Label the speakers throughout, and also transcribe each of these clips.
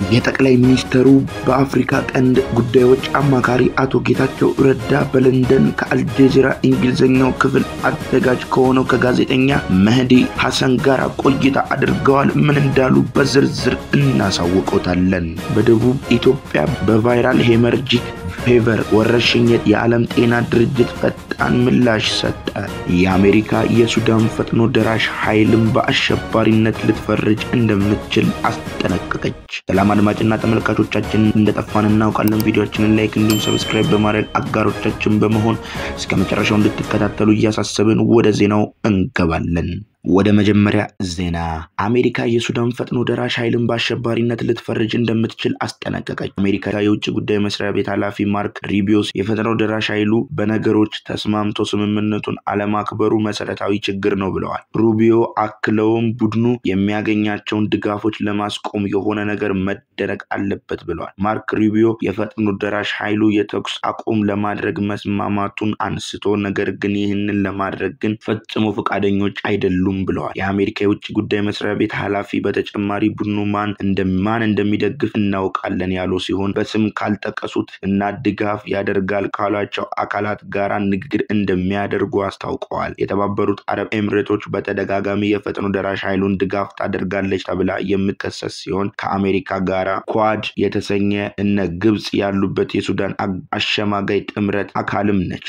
Speaker 1: የጠቅላይ ሚኒስትሩ በአፍሪካ ቀንድ ጉዳዮች አማካሪ አቶ ጌታቸው ረዳ በለንደን ከአልጀዚራ እንግሊዝኛው ክፍል አዘጋጅ ከሆነው ከጋዜጠኛ መህዲ ሐሰን ጋር ቆይታ አድርገዋል። ምን እንዳሉ በዝርዝር እናሳውቀውታለን። በደቡብ ኢትዮጵያ በቫይራል ሄመርጂክ ፌቨር ወረርሽኝ የዓለም ጤና ድርጅት ፈጣን ምላሽ ሰጠ። የአሜሪካ የሱዳን ፈጥኖ ደራሽ ኃይልም በአሸባሪነት ልትፈርጅ እንደምትችል አስጠነቀቀች። ሰላም አድማጭና ተመልካቾቻችን እንደጠፋን እናውቃለን። ቪዲዮአችንን ላይክ እንዲሁም ሰብስክራይብ በማድረግ አጋሮቻችን በመሆን እስከመጨረሻው እንድትከታተሉ እያሳሰብን ወደ ዜናው እንገባለን። ወደ መጀመሪያ ዜና አሜሪካ የሱዳን ፈጥኖ ደራሽ ኃይልን በአሸባሪነት ልትፈርጅ እንደምትችል አስጠነቀቀች። አሜሪካ የውጭ ጉዳይ መስሪያ ቤት ኃላፊ ማርክ ሩቢዮ የፈጥኖ ደራሽ ኃይሉ በነገሮች ተስማምቶ ስምምነቱን አለማክበሩ መሰረታዊ ችግር ነው ብለዋል። ሩቢዮ አክለውም ቡድኑ የሚያገኛቸውን ድጋፎች ለማስቆም የሆነ ነገር መደረግ አለበት ብለዋል። ማርክ ሩቢዮ የፈጥኖ ደራሽ ኃይሉ የተኩስ አቁም ለማድረግ መስማማቱን አንስቶ ነገር ግን ይህንን ለማድረግ ግን ፈጽሞ ፈቃደኞች አይደሉም ብለዋል። የአሜሪካ የውጭ ጉዳይ መስሪያ ቤት ኃላፊ በተጨማሪ ቡድኑ ማን እንደሚደግፍ እናውቃለን ያሉ ሲሆን በስም ካልጠቀሱት እና ድጋፍ ያደርጋል ካሏቸው አካላት ጋር ንግግር እንደሚያደርጉ አስታውቀዋል። የተባበሩት አረብ ኤሚሬቶች በተደጋጋሚ የፈጥኖ ደራሽ ኃይሉን ድጋፍ ታደርጋለች ተብላ የምትከሰስ ሲሆን ከአሜሪካ ጋር ኳድ የተሰኘ እነ ግብጽ ያሉበት የሱዳን አሸማጋይ ጥምረት አካልም ነች።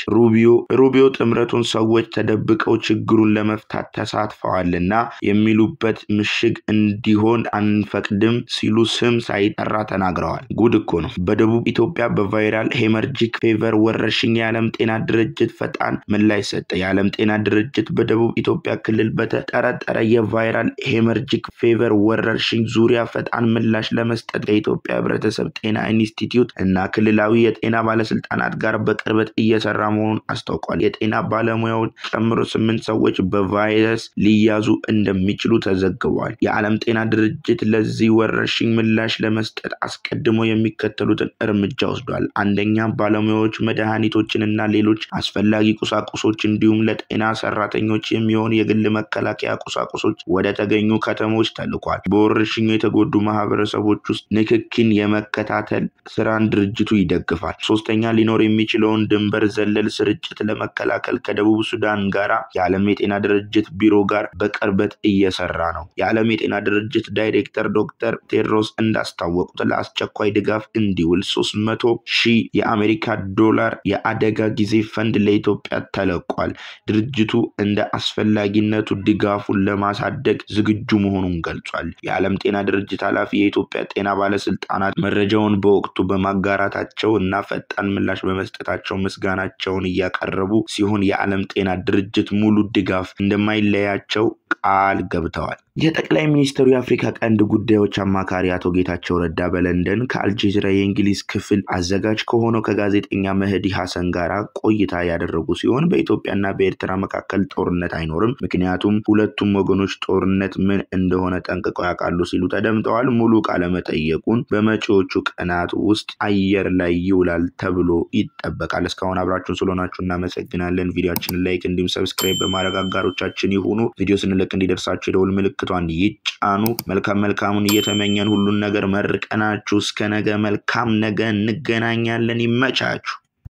Speaker 1: ሩቢዮ ጥምረቱን ሰዎች ተደብቀው ችግሩን ለመፍታት ተሳትፈዋልና የሚሉበት ምሽግ እንዲሆን አንፈቅድም ሲሉ ስም ሳይጠራ ተናግረዋል። ጉድ እኮ ነው። በደቡብ ኢትዮጵያ በቫይራል ሄመርጂክ ፌቨር ወረርሽኝ የዓለም ጤና ድርጅት ፈጣን ምላሽ ሰጠ። የዓለም ጤና ድርጅት በደቡብ ኢትዮጵያ ክልል በተጠረጠረ የቫይራል ሄመርጂክ ፌቨር ወረርሽኝ ዙሪያ ፈጣን ምላሽ ለመስጠት ከኢትዮጵያ ሕብረተሰብ ጤና ኢንስቲትዩት እና ክልላዊ የጤና ባለስልጣናት ጋር በቅርበት እየሰራ መሆኑን አስታውቋል። የጤና ባለሙያዎች ጨምሮ 8 ሰዎች በቫይረስ ሊያዙ እንደሚችሉ ተዘግቧል። የዓለም ጤና ድርጅት ለዚህ ወረርሽኝ ምላሽ ለመስጠት አስቀድሞ የሚከተሉትን እርምጃ ወስዷል። አንደኛ፣ ባለሙያዎች መድኃኒቶችንና ሌሎች አስፈላጊ ቁሳቁሶች እንዲሁም ለጤና ሰራተኞች የሚሆን የግል መከላከያ ቁሳቁሶች ወደ ተገኙ ከተሞች ተልኳል። በወረርሽኙ የተጎዱ ማህበረሰቦች ውስጥ ንክኪን የመከታተል ስራን ድርጅቱ ይደግፋል። ሶስተኛ፣ ሊኖር የሚችለውን ድንበር ዘለል ስርጭት ለመከላከል ከደቡብ ሱዳን ጋር የዓለም የጤና ድርጅት ቢሮ ጋር በቅርበት እየሰራ ነው። የዓለም የጤና ድርጅት ዳይሬክተር ዶክተር ቴድሮስ እንዳስታወቁት ለአስቸኳይ ድጋፍ እንዲውል 300,000 የአሜሪካ ዶላር የአደጋ ጊዜ ፈንድ ለኢትዮጵያ ተለቋል። ድርጅቱ እንደ አስፈላጊነቱ ድጋፉን ለማሳደግ ዝግጁ መሆኑን ገልጿል። የዓለም ጤና ድርጅት ኃላፊ የኢትዮጵያ ጤና ባለስልጣናት መረጃውን በወቅቱ በማጋራታቸው እና ፈጣን ምላሽ በመስጠታቸው ምስጋናቸውን እያቀረቡ ሲሆን የዓለም ጤና ድርጅት ሙሉ ድጋፍ እንደማይለያቸው ቃል ገብተዋል። የጠቅላይ ሚኒስትሩ የአፍሪካ ቀንድ ጉዳዮች አማካሪ አቶ ጌታቸው ረዳ በለንደን ከአልጀዚራ የእንግሊዝ ክፍል አዘጋጅ ከሆነው ከጋዜጠኛ መህዲ ሐሰን ጋር ቆይታ ያደረጉ ሲሆን በኢትዮጵያና በኤርትራ መካከል ጦርነት አይኖርም፣ ምክንያቱም ሁለቱም ወገኖች ጦርነት ምን እንደሆነ ጠንቅቀው ያውቃሉ ሲሉ ተደምጠዋል። ሙሉ ቃለ መጠይቁን በመጪዎቹ ቀናት ውስጥ አየር ላይ ይውላል ተብሎ ይጠበቃል። እስካሁን አብራችሁን ስለሆናችሁ እናመሰግናለን። ቪዲዮአችንን ላይክ እንዲሁም ሰብስክራይብ በማድረግ አጋሮቻችን ይሁኑ። ቪዲዮ ስንለቅ እንዲደርሳችሁ የደወል ምልክቷን ይጫኑ። መልካሙን እየተመኘን ሁሉን ነገር መርቀናችሁ እስከ ነገ መልካም ነገ እንገናኛለን። ይመቻችሁ።